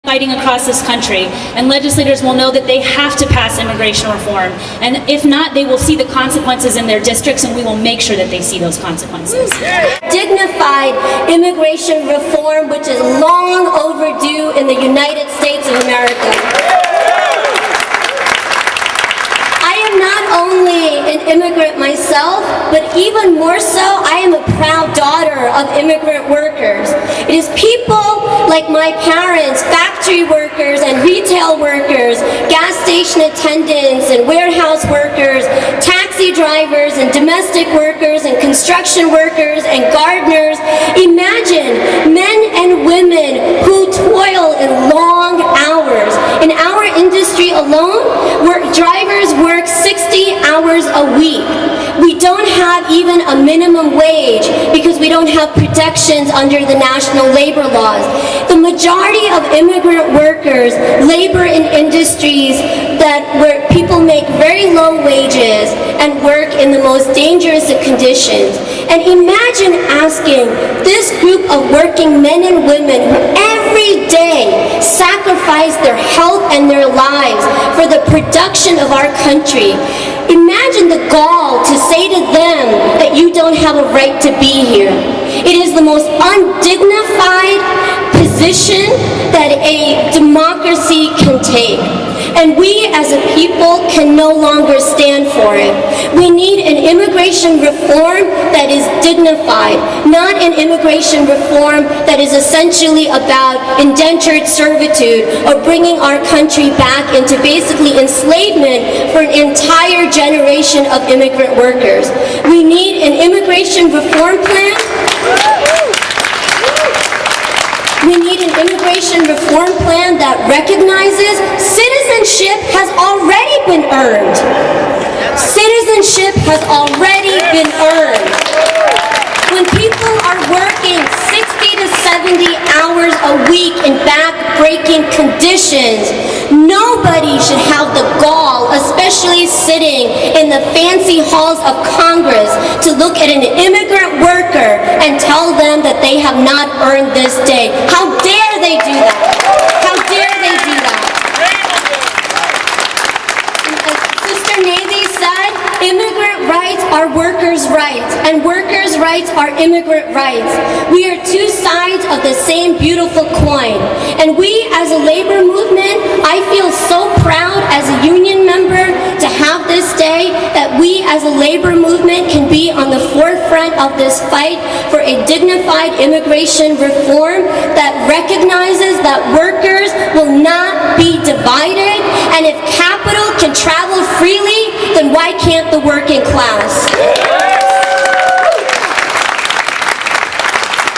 fighting across this country, and legislators will know that they have to pass immigration reform, and if not, they will see the consequences in their districts, and we will make sure that they see those consequences. Dignified immigration reform, which is long overdue in the United States of America. I am not only an immigrant myself, but even more so, I am a proud daughter of immigrant workers. It is people like my parents, factory workers and retail workers, gas station attendants and warehouse workers, taxi drivers and domestic workers and construction workers and gardeners. Imagine men and women who toil in long hours. In our industry alone, drivers work 60 hours a week. We don't have even a minimum wage because we don't have protections under the national labor laws. The majority of immigrant workers labor in industries where people make very low wages and work in the most dangerous of conditions. And imagine asking this group of working men and women who every day sacrifice their health and their lives for the production of our country. Imagine the gall to say to them that you don't have a right to be here. It is the most undignified position that a democracy can take. And we as a people can no longer stand for it. We need an immigration reform that is dignified, not an immigration reform that is essentially about indentured servitude or bringing our country back into basically enslavement for an entire generation of immigrant workers. We need an immigration reform plan. We need an immigration reform plan that recognizes citizenship has already been earned. Citizenship has already been earned. When people are working 60 to 70 hours a week in back-breaking conditions, nobody should have the gall, especially sitting in the fancy halls of Congress, to look at an immigrant worker and tell them that they have not earned this day. How dare they do that? How dare they do that? As Sister Navy said, immigrant rights are workers' rights, and workers' rights are immigrant rights. We are two sides of the same beautiful coin. And we, as a labor movement, I feel so proud as a union member to have this day that we as a labor movement can be on the forefront of this fight for a dignified immigration reform that recognizes that workers will not be divided, and if capital can travel freely, then why can't the working class?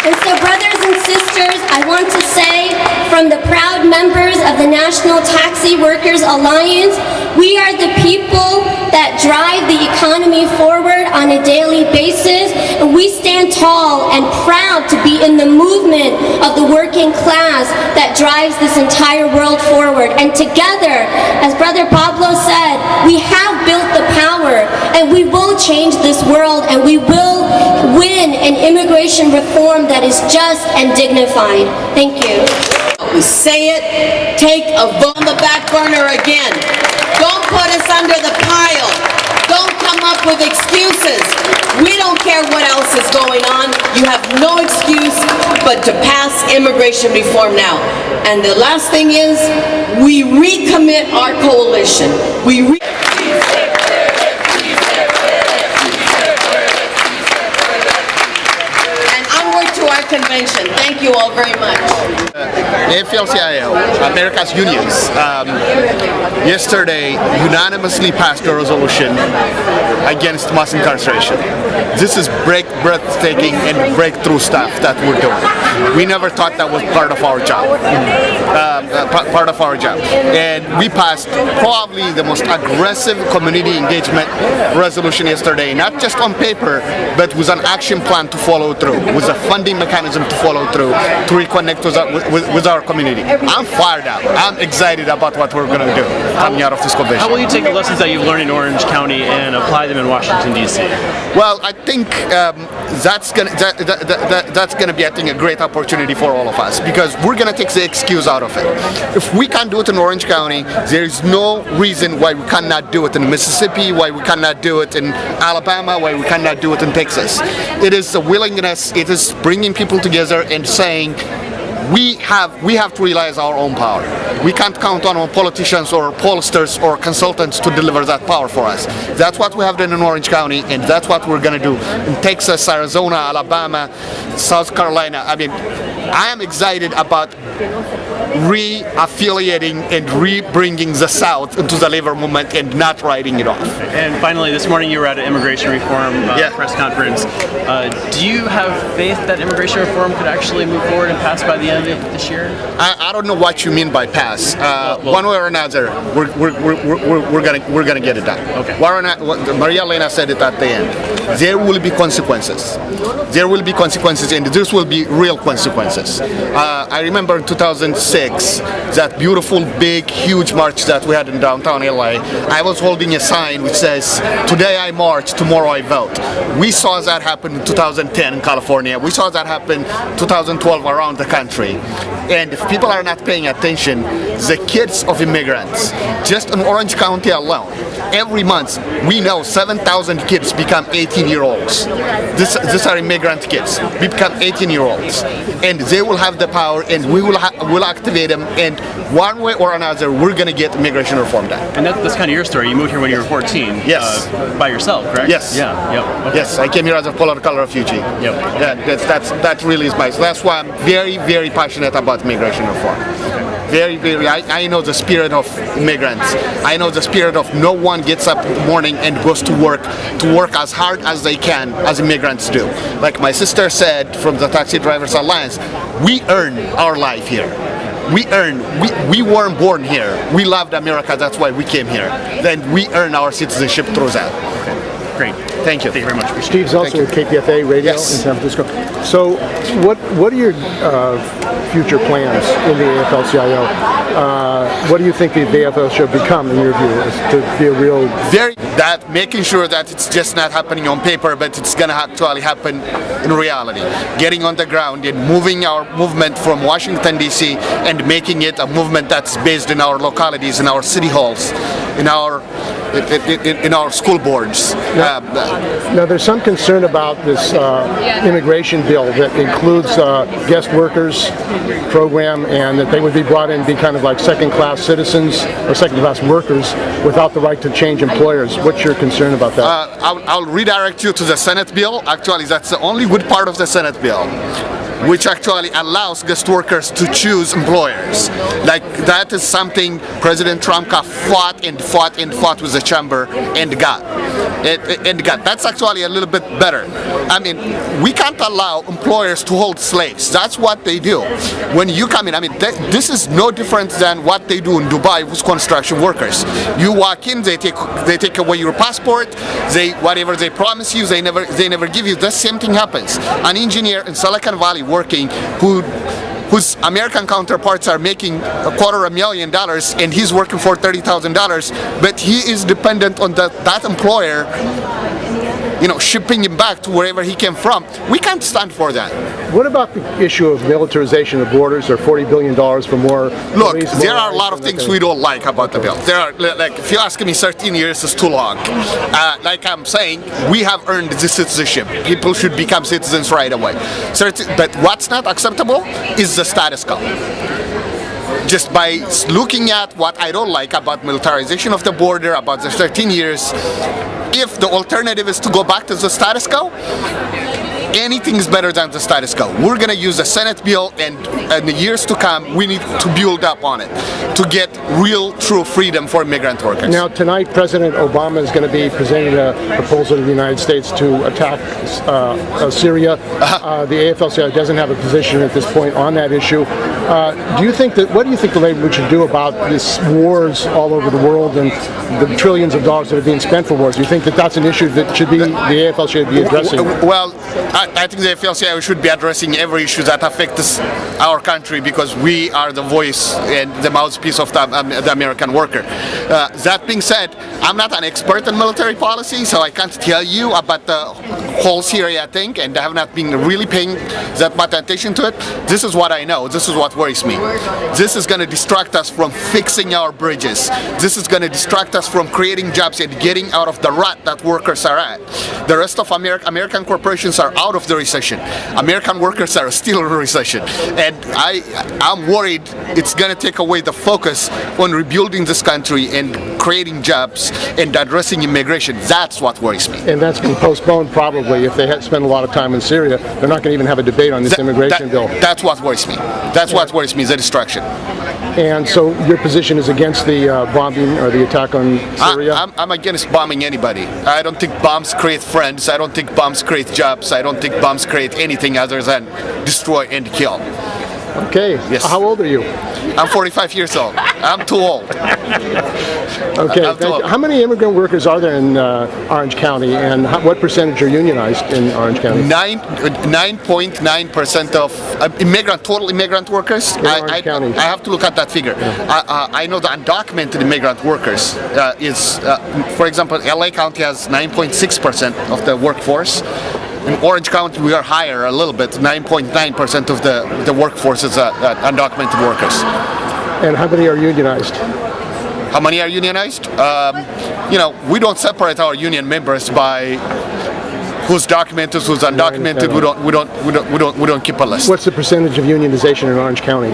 And so, brothers and sisters, I want to say from the proud members of the National Taxi Workers Alliance, we are the people that drive the economy forward on a daily basis, and we stand tall and proud to be in the movement of the working class that drives this entire world forward. And together, as Brother Pablo said, we have built the power, and we will change this world, and we will win an immigration reform that is just and dignified. Thank you. We say it, take a vote on the back burner again. Don't put us under the pile. Don't come up with excuses. We don't care what else is going on. You have no excuse but to pass immigration reform now. And the last thing is, we recommit our coalition. And onward to our convention. Thank you all very much. AFL-CIO, America's unions, yesterday unanimously passed a resolution against mass incarceration. This is breathtaking and breakthrough stuff that we're doing. We never thought that was part of our job. And we passed probably the most aggressive community engagement resolution yesterday, not just on paper, but with an action plan to follow through, with a funding mechanism to follow through, to reconnect with our community. I'm fired up. I'm excited about what we're going to do coming out of this convention. How will you take the lessons that you've learned in Orange County and apply them in Washington, D.C.? Well, I think that's gonna be, I think, a great opportunity for all of us, because we're gonna take the excuse out of it. If we can't do it in Orange County, there is no reason why we cannot do it in Mississippi, why we cannot do it in Alabama, why we cannot do it in Texas. It is the willingness, it is bringing people together and saying, we have to realize our own power. We can't count on our politicians or pollsters or consultants to deliver that power for us. That's what we have done in Orange County, and that's what we're going to do in Texas, Arizona, Alabama, South Carolina. I mean, I am excited about re-affiliating and re-bringing the South into the labor movement and not writing it off. And finally, this morning you were at an immigration reform press conference. Do you have faith that immigration reform could actually move forward and pass by the end of this year? I don't know what you mean by pass. One way or another, we're gonna get it done. Okay. Maria Elena said it at the end. There will be consequences. There will be consequences, and this will be real consequences. I remember in 2006, that beautiful, big, huge march that we had in downtown LA. I was holding a sign which says, "Today I march, tomorrow I vote." We saw that happen in 2010 in California. We saw that happen in 2012 around the country. And if people are not paying attention, the kids of immigrants, just in Orange County alone, every month we know 7,000 kids become 18-year-olds. These are immigrant kids. We become 18-year-olds, and they will have the power, and we will activate them. And one way or another, we're going to get immigration reform done. And that's kind of your story. You moved here when you were 14. Yes. By yourself, correct? Yes. Yeah. Yep. Okay. Yes. I came here as a political refugee. Yep. Yeah. That really is my. That's why I'm very, very passionate about immigration reform. Very, very. I know the spirit of immigrants. I know the spirit of no one gets up in the morning and goes to work as hard as they can, as immigrants do. Like my sister said from the Taxi Drivers Alliance, we earn our life here. We weren't born here. We loved America, that's why we came here. Then we earn our citizenship through that. Okay. Great. Thank you. Thank you very much. Steve's also with KPFA Radio in San Francisco. So what are your future plans in the AFL-CIO? What do you think the AFL should become, in your view, to be a real... Making sure that it's just not happening on paper, but it's going to actually happen in reality. Getting on the ground and moving our movement from Washington, D.C. and making it a movement that's based in our localities, in our city halls, in our school boards. Now there's some concern about this immigration bill that includes guest workers program, and that they would be brought in to be kind of like second-class citizens or second-class workers without the right to change employers. What's your concern about that? I'll redirect you to the Senate bill. Actually, that's the only good part of the Senate bill, which actually allows guest workers to choose employers. Like, that is something President Trump fought with the chamber and got. That's actually a little bit better. I mean, we can't allow employers to hold slaves. That's what they do. When you come in, I mean, this is no different than what they do in Dubai with construction workers. You walk in, they take away your passport, whatever they promise you, they never give you. The same thing happens. An engineer in Silicon Valley working whose American counterparts are making $250,000 and he's working for $30,000, but he is dependent on that employer, shipping him back to wherever he came from. We can't stand for that. What about the issue of militarization of borders, or $40 billion for more? Look, there are a lot of things we don't like about the bill. There are, like, if you ask me, 13 years is too long. Like I'm saying, we have earned this citizenship. People should become citizens right away. But what's not acceptable is the status quo. Just by looking at what I don't like about militarization of the border, about the 13 years, if the alternative is to go back to the status quo, anything is better than the status quo. We're going to use the Senate bill, and in the years to come, we need to build up on it to get real, true freedom for immigrant workers. Now, tonight, President Obama is going to be presenting a proposal to the United States to attack Syria. The AFL-CIO doesn't have a position at this point on that issue. What do you think the labor movement should do about this wars all over the world and the trillions of dollars that are being spent for wars? Do you think that that's an issue that the AFL should be addressing? Well, I think the AFL-CIO should be addressing every issue that affects our country because we are the voice and the mouthpiece of the American worker. That being said, I'm not an expert in military policy, so I can't tell you about the whole Syria thing, and I have not been really paying that much attention to it. This is what I know. This is what worries me. This is going to distract us from fixing our bridges. This is going to distract us from creating jobs and getting out of the rut that workers are at. The rest of American corporations are out of the recession. American workers are still in a recession. And I'm worried it's going to take away the focus on rebuilding this country and creating jobs and addressing immigration. That's what worries me. And that's been postponed probably. If they had spent a lot of time in Syria, they're not going to even have a debate on this immigration bill. That's what worries me. That's what worries me, the distraction. And so your position is against the bombing or the attack on Syria? I'm against bombing anybody. I don't think bombs create friends. I don't think bombs create jobs. I don't think bombs create anything other than destroy and kill. Okay. Yes. How old are you? I'm 45 years old. I'm too old. Okay. How many immigrant workers are there in Orange County, and what percentage are unionized in Orange County? 9.9% of total immigrant workers. I have to look at that figure. Yeah. I know the undocumented immigrant workers is, for example, LA County has 9.6% of the workforce. In Orange County, we are higher a little bit. 9.9% of the workforce is undocumented workers. And how many are unionized? How many are unionized? We don't separate our union members by who's documented, who's undocumented. We don't keep a list. What's the percentage of unionization in Orange County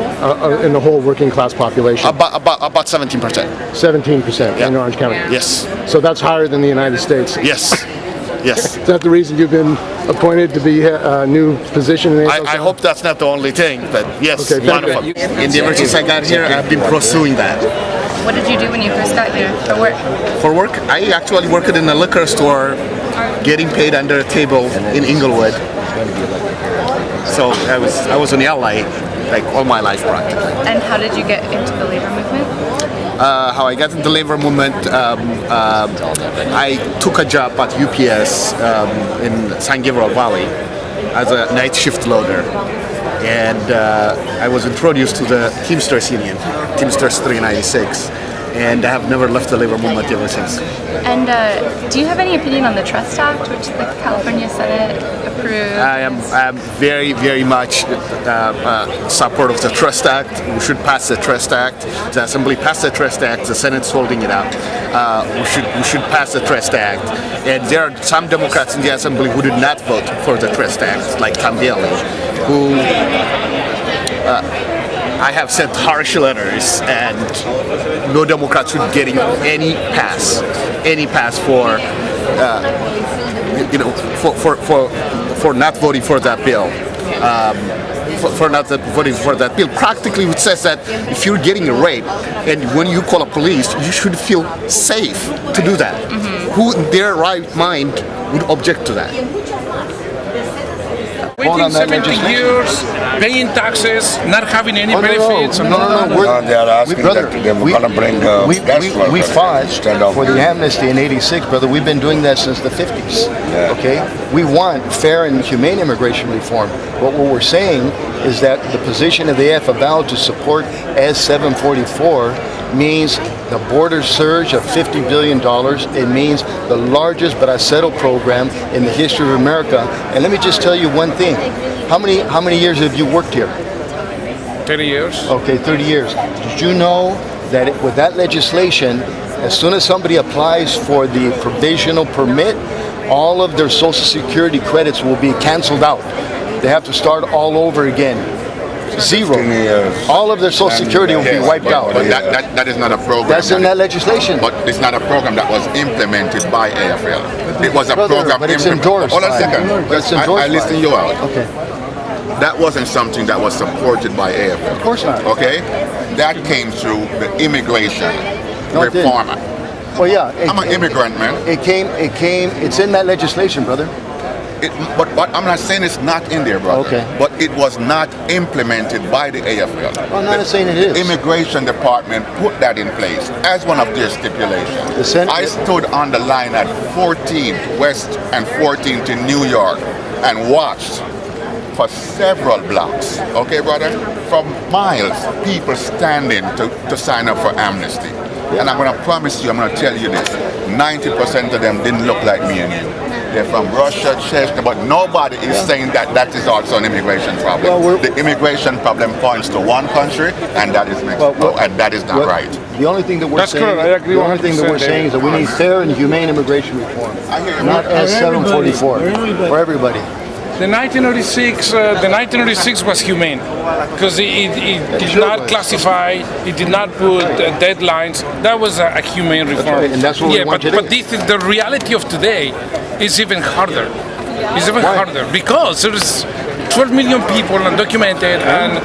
in the whole working class population? About 17%. 17% in Orange County. Yes. So that's higher than the United States. Yes. Yes. Is that the reason you've been appointed to be a new position in AFL-CIO? I hope that's not the only thing, but yes, okay, one of them. In the ever since I got here, I've been pursuing that. What did you do when you first got here for work? For work, I actually worked in a liquor store, getting paid under a table in Inglewood. So I was in LA like all my life practically. And how did you get into the labor movement? How I got into the labor movement, I took a job at UPS in San Gabriel Valley as a night shift loader. And I was introduced to the Teamsters Union, Teamsters 396. And I have never left the labor movement ever since. And do you have any opinion on the Trust Act, which the California Senate approved? I am very, very much support of the Trust Act. We should pass the Trust Act. The Assembly passed the Trust Act. The Senate's holding it out. We should pass the Trust Act. And there are some Democrats in the Assembly who did not vote for the Trust Act, like Tom Daly, who I have sent harsh letters, and no Democrats should get any pass for for not voting for that bill. For not voting for that bill, practically it says that if you're getting a rape and when you call a police, you should feel safe to do that. Mm-hmm. Who in their right mind would object to that? Waiting 70 years, paying taxes, not having any benefits. No, they are asking that they were going to bring we fought for the amnesty in '86, brother. We've been doing that since the 50s. Yeah. Okay, we want fair and humane immigration reform. But what we're saying is that the position of the AFL to support S-744 means the border surge of $50 billion. It means the largest bracero program in the history of America. And let me just tell you one thing. How many years have you worked here? 30 years. Okay, 30 years. Did you know that with that legislation, as soon as somebody applies for the provisional permit, all of their Social Security credits will be canceled out. They have to start all over again. Zero. All of their Social Security will be wiped out. But that is not a program. That's in that legislation. But it's not a program that was implemented by AFL. It was a program. But it's endorsed. Hold on a second. I listen you out. Okay. That wasn't something that was supported by AFL. Of course not. Okay? That came through the immigration reform. Well, yeah. I'm an immigrant, man. It's in that legislation, brother. But I'm not saying it's not in there, brother. Okay. But it was not implemented by the AFL. Well, I'm not saying it is. The Immigration Department put that in place as one of their stipulations. I stood on the line at 14th West and 14th in New York and watched for several blocks, okay, brother? From miles, people standing to sign up for amnesty. And I'm going to promise you, I'm going to tell you this, 90% of them didn't look like me and you. They're from Russia, Chechnya, but nobody is saying that that is also an immigration problem. Well, the immigration problem points to one country, and that is Mexico, and that is not right. The only thing that we're saying, the only thing that we're saying is that we need fair and humane immigration reform, not as 744 for everybody. The 1986 was humane because it did not classify, it did not put deadlines. That was a humane reform. Right, and that's what we want today. But this is the reality of today is even harder. It's even harder because there's 12 million people undocumented and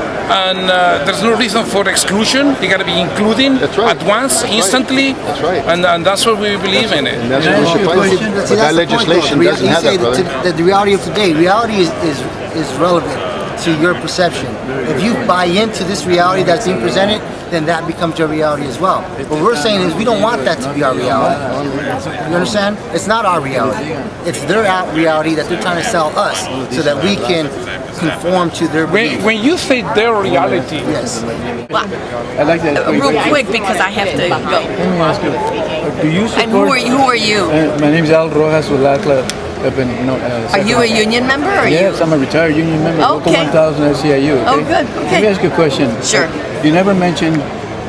there's no reason for exclusion. You got to be including at once, instantly. That's right. And that's what we believe in it. And that's what we should fight. But that legislation doesn't have that, brother. The reality of today, reality is relevant to your perception. If you buy into this reality that's being presented, then that becomes your reality as well. What we're saying is we don't want that to be our reality. You understand? It's not our reality. It's their reality that they're trying to sell us so that we can conform to their belief. When you say their reality, yes. Well, I like that. real quick because I have to go. Let me ask you, do you support... And who are you? My name is Rojas with LCLAA. Are you a union member? Or yes, I'm a retired union member. Okay. Local 1000 SEIU. Okay? Oh, good. Okay. Let me ask you a question. Sure. You never mentioned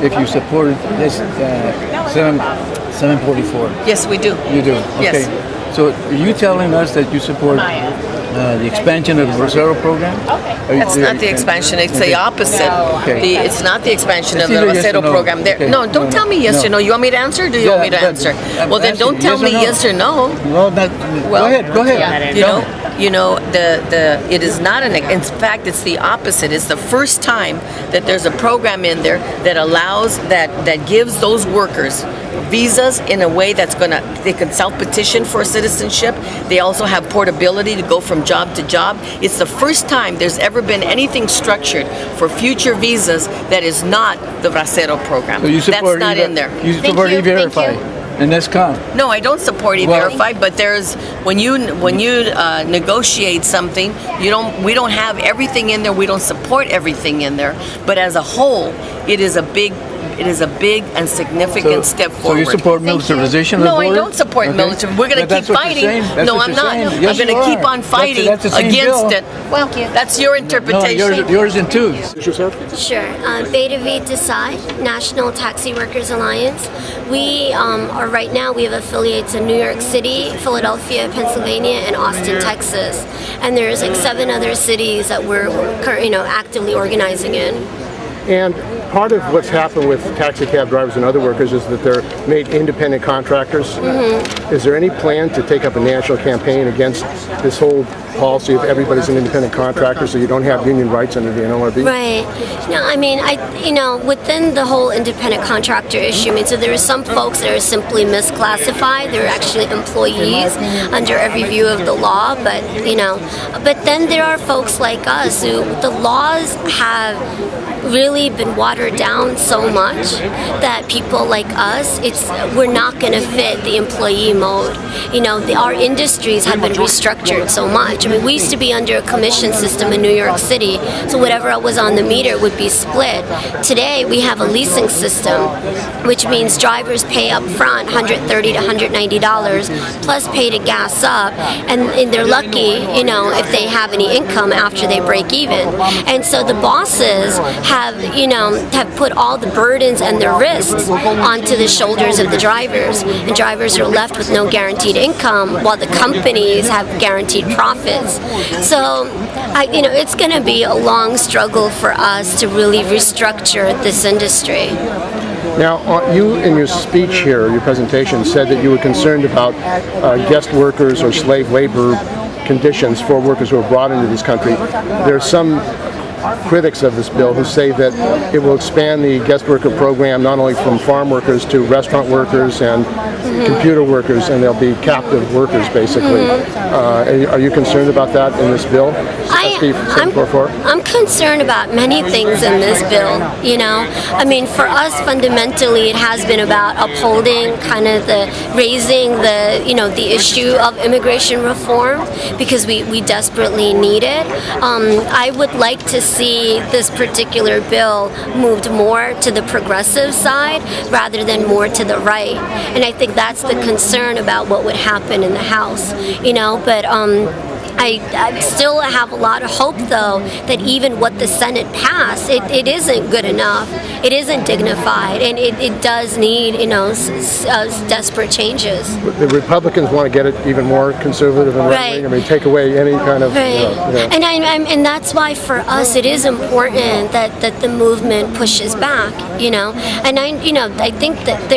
if you support this 744. Yes, we do. You do. Okay. Yes. So are you telling us that you support the expansion of the Rosero program? That's not the expansion. It's the opposite. Okay. It's not the expansion of the Yes Rosero program. Okay. No, don't tell me yes or no. You want me to answer? Or do you want me to answer? Well, then don't tell me yes or no. Well, go ahead. Go ahead. You know, it is not in fact, it's the opposite. It's the first time that there's a program in there that allows, that gives those workers visas in a way that's they can self-petition for citizenship. They also have portability to go from job to job. It's the first time there's ever been anything structured for future visas that is not the Bracero program. So you support that's not in there. You support E-Verify. And that's calm. No, I don't support E-Verify, but there's when you negotiate something, we don't have everything in there. We don't support everything in there. But as a whole, it is a big and significant step forward. So you support militarization? No, I don't support military. We're going to keep fighting. No, I'm not. Yes, I'm going to keep on fighting against it. Well, that's your interpretation. No, yours in two. Sure. Bhairavi Desai, National Taxi Workers Alliance. We are right now, we have affiliates in New York City, Philadelphia, Pennsylvania, and Austin, Texas. And there's like 7 other cities that we're actively organizing in. And part of what's happened with taxi cab drivers and other workers is that they're made independent contractors. Mm-hmm. Is there any plan to take up a national campaign against this whole policy of everybody's an independent contractor so you don't have union rights under the NLRB? Right. No, I mean, within the whole independent contractor issue, so there are some folks that are simply misclassified. They're actually employees under every view of the law, but then there are folks like us who the laws have really been watered down so much that people like us, we're not going to fit the employee mode. Our industries have been restructured so much. I mean, we used to be under a commission system in New York City, so whatever was on the meter would be split. Today, we have a leasing system, which means drivers pay up front $130 to $190 plus pay to gas up, and they're lucky, if they have any income after they break even. And so the bosses have put all the burdens and the risks onto the shoulders of the drivers, and drivers are left with no guaranteed income while the companies have guaranteed profits. So, it's going to be a long struggle for us to really restructure this industry. Now, you in your speech here, your presentation, said that you were concerned about guest workers or slave labor conditions for workers who are brought into this country. There's some critics of this bill who say that it will expand the guest worker program not only from farm workers to restaurant workers and computer workers, and they'll be captive workers basically. Are you concerned about that in this bill? I'm concerned about many things in this bill, you know. I mean, for us, fundamentally, it has been about upholding kind of raising the issue of immigration reform, because we desperately need it. I would like to see this particular bill moved more to the progressive side rather than more to the right. And I think that's the concern about what would happen in the House, you know, but I still have a lot of hope, though, that even what the Senate passed, it isn't good enough. It isn't dignified, and it does need, you know, desperate changes. The Republicans want to get it even more conservative and right-wing. I mean, take away any kind of. Right. And that's why for us it is important that the movement pushes back. You know, and I think that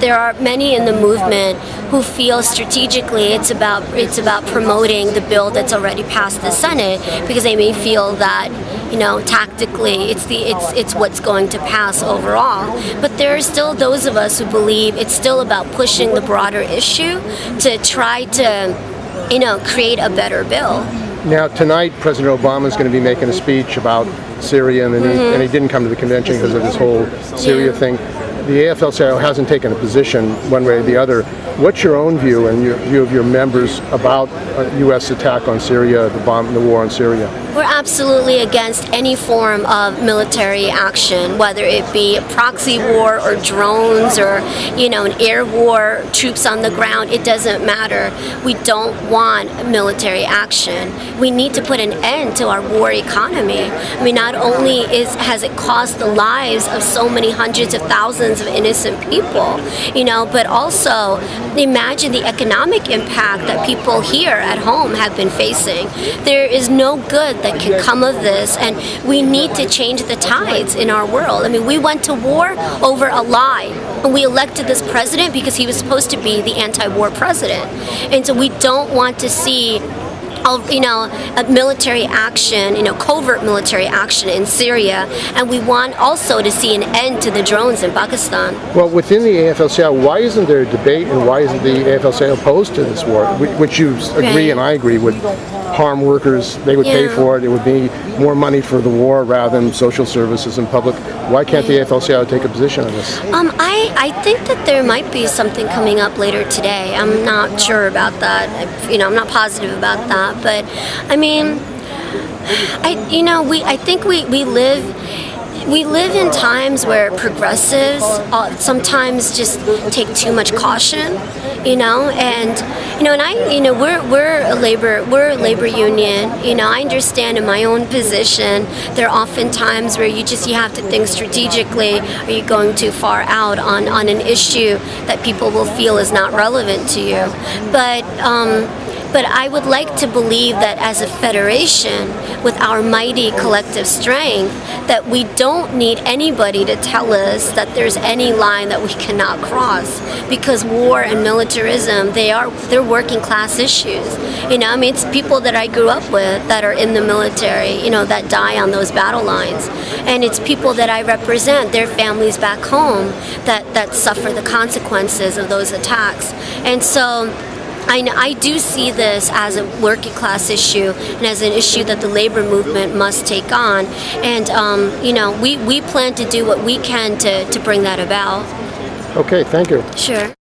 there are many in the movement who feel strategically it's about promoting the bill that's already passed the Senate, because they may feel that, you know, tactically it's what's going to pass overall. But there are still those of us who believe it's still about pushing the broader issue to try to, you know, create a better bill. Now, tonight, President Obama is going to be making a speech about Syria, and he didn't come to the convention because of this whole Syria thing. The AFL-CIO hasn't taken a position one way or the other. What's your own view and your view of your members about a U.S. attack on Syria, the war on Syria? We're absolutely against any form of military action, whether it be a proxy war or drones or, you know, an air war, troops on the ground. It doesn't matter. We don't want military action. We need to put an end to our war economy. I mean, not only has it cost the lives of so many hundreds of thousands of innocent people, you know, but also imagine the economic impact that people here at home have been facing. There is no good that can come of this, and we need to change the tides in our world. I mean, we went to war over a lie, and we elected this president because he was supposed to be the anti-war president. And so we don't want to see, you know, a military action, you know, covert military action in Syria, and we want also to see an end to the drones in Pakistan. Well, within the AFL-CIO, why isn't there a debate, and why isn't the AFL-CIO opposed to this war, which you agree and I agree would harm workers? They would pay for it. It would be more money for the war rather than social services and public. Why can't the AFL-CIO take a position on this? I think that there might be something coming up later today. I'm not sure about that. You know, I'm not positive about that. But I mean, I think we live in times where progressives sometimes just take too much caution, you know, and we're a labor union. You know, I understand in my own position there are often times where you have to think strategically. Are you going too far out on an issue that people will feel is not relevant to you? But I would like to believe that as a federation, with our mighty collective strength, that we don't need anybody to tell us that there's any line that we cannot cross, because war and militarism, they're working class issues. You know, I mean, it's people that I grew up with that are in the military, you know, that die on those battle lines. And it's people that I represent, their families back home, that suffer the consequences of those attacks. And so I do see this as a working class issue and as an issue that the labor movement must take on. And, you know, we plan to do what we can to bring that about. Okay, thank you. Sure.